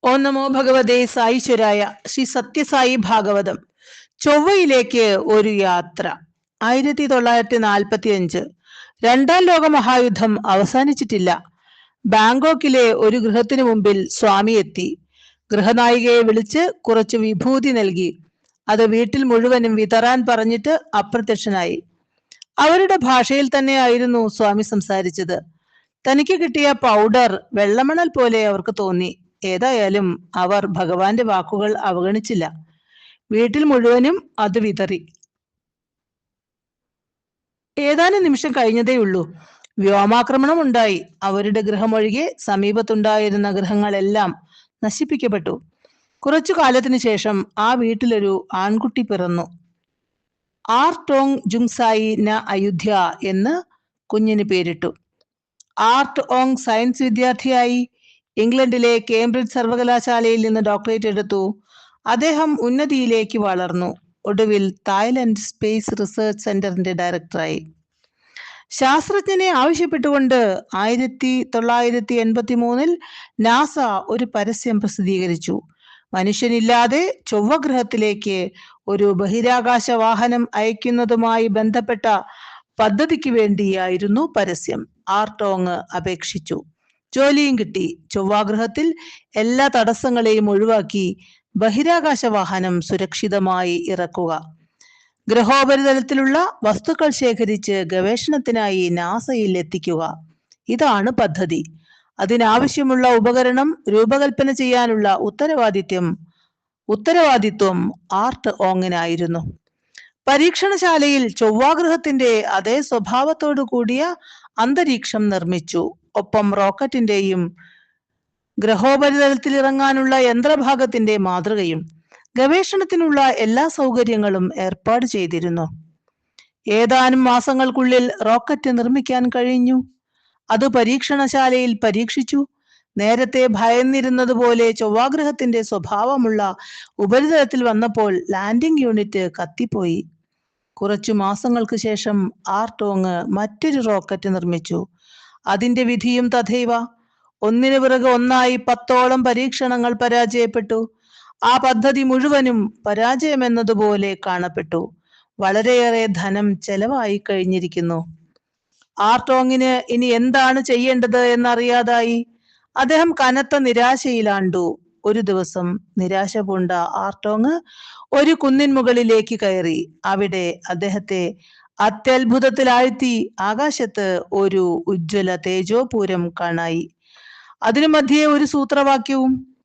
ഓം നമോ ഭഗവതേ സായിശ്വരായ. ശ്രീ സത്യസായി ഭാഗവതം. ചൊവ്വയിലേക്ക് ഒരു യാത്ര. 1945. രണ്ടാം ലോക മഹായുദ്ധം അവസാനിച്ചിട്ടില്ല. ബാങ്കോക്കിലെ ഒരു ഗൃഹത്തിനു മുമ്പിൽ സ്വാമി എത്തി. ഗൃഹനായികയെ വിളിച്ച് കുറച്ച് വിഭൂതി നൽകി. അത് വീട്ടിൽ മുഴുവനും വിതറാൻ പറഞ്ഞിട്ട് അപ്രത്യക്ഷനായി. അവരുടെ ഭാഷയിൽ തന്നെയായിരുന്നു സ്വാമി സംസാരിച്ചത്. തനിക്ക് കിട്ടിയ പൗഡർ വെള്ളമണൽ പോലെ അവർക്ക് തോന്നി. ഏതായാലും അവർ ഭഗവാന്റെ വാക്കുകൾ അവഗണിച്ചില്ല. വീട്ടിൽ മുഴുവനും അത് വിതറി. ഏതാനും നിമിഷം കഴിഞ്ഞതേയുള്ളൂ, വ്യോമാക്രമണം ഉണ്ടായി. അവരുടെ ഗൃഹമൊഴികെ സമീപത്തുണ്ടായിരുന്ന ഗൃഹങ്ങളെല്ലാം നശിപ്പിക്കപ്പെട്ടു. കുറച്ചു കാലത്തിനു ശേഷം ആ വീട്ടിലൊരു ആൺകുട്ടി പിറന്നു. ആർ ടോങ് ജുങ്സായി ന അയോധ്യ എന്ന് കുഞ്ഞിന് പേരിട്ടു. ആർട്ട് ഓങ് സയൻസ് വിദ്യാർത്ഥിയായി. ഇംഗ്ലണ്ടിലെ കേംബ്രിഡ്ജ് സർവകലാശാലയിൽ നിന്ന് ഡോക്ടറേറ്റ് എടുത്തു. അദ്ദേഹം ഉന്നതിയിലേക്ക് വളർന്നു. ഒടുവിൽ തായ്ലൻഡ് സ്പേസ് റിസർച്ച് സെന്ററിന്റെ ഡയറക്ടറായി. ശാസ്ത്രജ്ഞനെ ആവശ്യപ്പെട്ടുകൊണ്ട് 1983 നാസ ഒരു പരസ്യം പ്രസിദ്ധീകരിച്ചു. മനുഷ്യനില്ലാതെ ചൊവ്വഗ്രഹത്തിലേക്ക് ഒരു ബഹിരാകാശ വാഹനം അയക്കുന്നതുമായി ബന്ധപ്പെട്ട പദ്ധതിക്ക് വേണ്ടിയായിരുന്നു പരസ്യം. ആർട്ടോങ് അപേക്ഷിച്ചു. ജോലിയും കിട്ടി. ചൊവ്വാഗ്രഹത്തിൽ എല്ലാ തടസ്സങ്ങളെയും ഒഴിവാക്കി ബഹിരാകാശ വാഹനം സുരക്ഷിതമായി ഇറക്കുക, ഗ്രഹോപരിതലത്തിലുള്ള വസ്തുക്കൾ ശേഖരിച്ച് ഗവേഷണത്തിനായി നാസയിൽ എത്തിക്കുക, ഇതാണ് പദ്ധതി. അതിനാവശ്യമുള്ള ഉപകരണം രൂപകൽപ്പന ചെയ്യാനുള്ള ഉത്തരവാദിത്വം ആർട്ട് ഓങ്ങിനായിരുന്നു. പരീക്ഷണശാലയിൽ ചൊവ്വാഗ്രഹത്തിന്റെ അതേ സ്വഭാവത്തോടു കൂടിയ അന്തരീക്ഷം നിർമ്മിച്ചു. ഒപ്പം റോക്കറ്റിന്റെയും ഗ്രഹോപരിതലത്തിൽ ഇറങ്ങാനുള്ള യന്ത്രഭാഗത്തിന്റെ മാതൃകയും. ഗവേഷണത്തിനുള്ള എല്ലാ സൗകര്യങ്ങളും ഏർപ്പാട് ചെയ്തിരുന്നു. ഏതാനും മാസങ്ങൾക്കുള്ളിൽ റോക്കറ്റ് നിർമ്മിക്കാൻ കഴിഞ്ഞു. അത് പരീക്ഷണശാലയിൽ പരീക്ഷിച്ചു. നേരത്തെ ഭയന്നിരുന്നതുപോലെ ചൊവ്വാഗ്രഹത്തിന്റെ സ്വഭാവമുള്ള ഉപരിതലത്തിൽ വന്നപ്പോൾ ലാൻഡിംഗ് യൂണിറ്റ് കത്തിപ്പോയി. കുറച്ചു മാസങ്ങൾക്ക് ശേഷം ആർട്ടോങ് മറ്റൊരു റോക്കറ്റ് നിർമ്മിച്ചു. അതിന്റെ വിധിയും തഥൈവ. ഒന്നിനു പിറകെ ഒന്നായി 10ഓളം പരീക്ഷണങ്ങൾ പരാജയപ്പെട്ടു. ആ പദ്ധതി മുഴുവനും പരാജയമെന്നതുപോലെ കാണപ്പെട്ടു. വളരെയേറെ ധനം ചെലവായി കഴിഞ്ഞിരിക്കുന്നു. ആർട്ടോങ്ങിന് ഇനി എന്താണ് ചെയ്യേണ്ടത് എന്നറിയാതായി. അദ്ദേഹം കനത്ത നിരാശയിലാണ്ടു. ഒരു ദിവസം നിരാശ പൂണ്ട ആർട്ടോങ് ഒരു കുന്നിൻ മുകളിലേക്ക് കയറി. അവിടെ അദ്ദേഹത്തെ അത്യത്ഭുതത്തിലാഴ്ത്തി ആകാശത്ത് ഒരു ഉജ്ജ്വല തേജോപൂരം കാണായി. അതിനു മധ്യേ ഒരു സൂത്രവാക്യവും.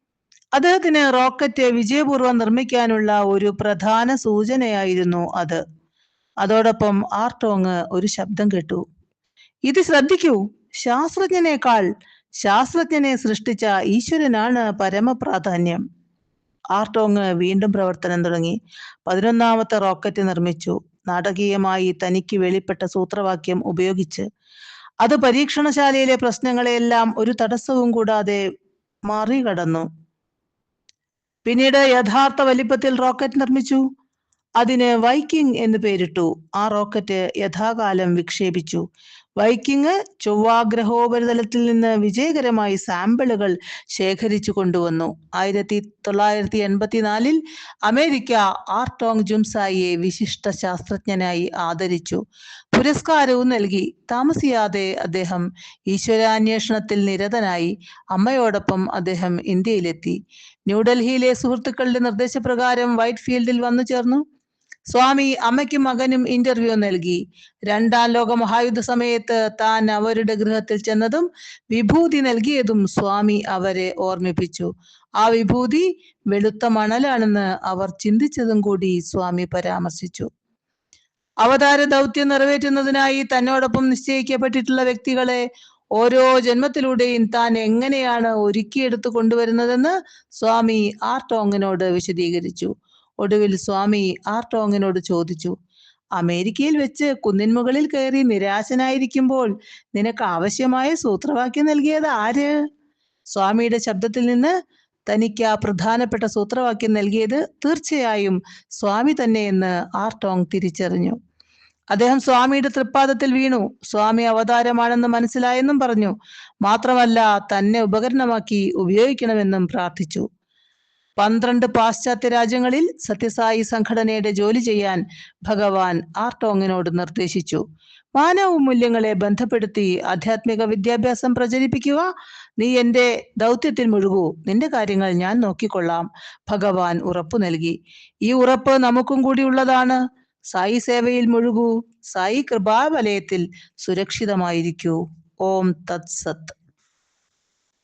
അദ്ദേഹത്തിന് റോക്കറ്റ് വിജയപൂർവ്വം നിർമ്മിക്കാനുള്ള ഒരു പ്രധാന സൂചനയായിരുന്നു അത്. അതോടൊപ്പം ആർട്ടോങ് ഒരു ശബ്ദം കേട്ടു. ഇത് ശ്രദ്ധിക്കൂ, ശാസ്ത്രജ്ഞനേക്കാൾ ശാസ്ത്രജ്ഞനെ സൃഷ്ടിച്ച ഈശ്വരനാണ് പരമപ്രാധാന്യം. ആർട്ടോങ് വീണ്ടും പ്രവർത്തനം തുടങ്ങി. 11ാമത്തെ റോക്കറ്റ് നിർമ്മിച്ചു. നാടകീയമായി തനിക്ക് വെളിപ്പെട്ട സൂത്രവാക്യം ഉപയോഗിച്ച് അത് പരീക്ഷണശാലയിലെ പ്രശ്നങ്ങളെയെല്ലാം ഒരു തടസ്സവും കൂടാതെ മറികടന്നു. പിന്നീട് യഥാർത്ഥ വലിപ്പത്തിൽ റോക്കറ്റ് നിർമ്മിച്ചു. അതിന് വൈക്കിംഗ് എന്ന് പേരിട്ടു. ആ റോക്കറ്റ് യഥാകാലം വിക്ഷേപിച്ചു. വൈക്കിംഗ് ചൊവ്വാഗ്രഹോപരിതലത്തിൽ നിന്ന് വിജയകരമായി സാമ്പിളുകൾ ശേഖരിച്ചു കൊണ്ടുവന്നു. 1984 അമേരിക്ക ആർട്ടോങ് ജുംസായിയെ വിശിഷ്ട ശാസ്ത്രജ്ഞനായി ആദരിച്ചു. പുരസ്കാരവും നൽകി. താമസിയാതെ അദ്ദേഹം ഈശ്വരാന്വേഷണത്തിൽ നിരതനായി. അമ്മയോടൊപ്പം അദ്ദേഹം ഇന്ത്യയിലെത്തി. ന്യൂഡൽഹിയിലെ സുഹൃത്തുക്കളുടെ നിർദ്ദേശപ്രകാരം വൈറ്റ് ഫീൽഡിൽ വന്നു ചേർന്നു. സ്വാമി അമ്മയ്ക്കും മകനും ഇന്റർവ്യൂ നൽകി. രണ്ടാം ലോക മഹായുദ്ധ സമയത്ത് താൻ അവരുടെ ഗൃഹത്തിൽ ചെന്നതും വിഭൂതി നൽകിയതും സ്വാമി അവരെ ഓർമ്മിപ്പിച്ചു. ആ വിഭൂതി വെളുത്ത മണലാണെന്ന് അവർ ചിന്തിച്ചതും കൂടി സ്വാമി പരാമർശിച്ചു. അവതാര ദൗത്യം നിറവേറ്റുന്നതിനായി തന്നോടൊപ്പം നിശ്ചയിക്കപ്പെട്ടിട്ടുള്ള വ്യക്തികളെ ഓരോ ജന്മത്തിലൂടെയും താൻ എങ്ങനെയാണ് ഒരുക്കിയെടുത്തു കൊണ്ടുവരുന്നതെന്ന് സ്വാമി ആർട്ടോങ്ങിനോട് വിശദീകരിച്ചു. ഒടുവിൽ സ്വാമി ആർട്ടോങ്ങിനോട് ചോദിച്ചു, അമേരിക്കയിൽ വെച്ച് കുന്നിൻ മുകളിൽ കയറി നിരാശനായിരിക്കുമ്പോൾ നിനക്ക് ആവശ്യമായ സൂത്രവാക്യം നൽകിയത് ആര്? സ്വാമിയുടെ ശബ്ദത്തിൽ നിന്ന് തനിക്ക് ആ പ്രധാനപ്പെട്ട സൂത്രവാക്യം നൽകിയത് തീർച്ചയായും സ്വാമി തന്നെയെന്ന് ആർട്ടോങ് തിരിച്ചറിഞ്ഞു. അദ്ദേഹം സ്വാമിയുടെ തൃപ്പാദത്തിൽ വീണു. സ്വാമി അവതാരമാണെന്ന് മനസ്സിലായെന്നും പറഞ്ഞു. മാത്രമല്ല, തന്നെ ഉപകരണമാക്കി ഉപയോഗിക്കണമെന്നും പ്രാർത്ഥിച്ചു. 12 പാശ്ചാത്യ രാജ്യങ്ങളിൽ സത്യസായി സംഘടനയുടെ ജോലി ചെയ്യാൻ ഭഗവാൻ ആർട്ടോങ്ങിനോട് നിർദ്ദേശിച്ചു. മാനവ മൂല്യങ്ങളെ ബന്ധപ്പെടുത്തി ആധ്യാത്മിക വിദ്യാഭ്യാസം പ്രചരിപ്പിക്കുക. നീ എന്റെ ദൗത്യത്തിൽ മുഴുകൂ, നിന്റെ കാര്യങ്ങൾ ഞാൻ നോക്കിക്കൊള്ളാം. ഭഗവാൻ ഉറപ്പു നൽകി. ഈ ഉറപ്പ് നമുക്കും കൂടി ഉള്ളതാണ്. സായി സേവയിൽ മുഴുകൂ, സായി കൃപാവലയത്തിൽ സുരക്ഷിതമായിരിക്കൂ. ഓം തത് സത്ത്.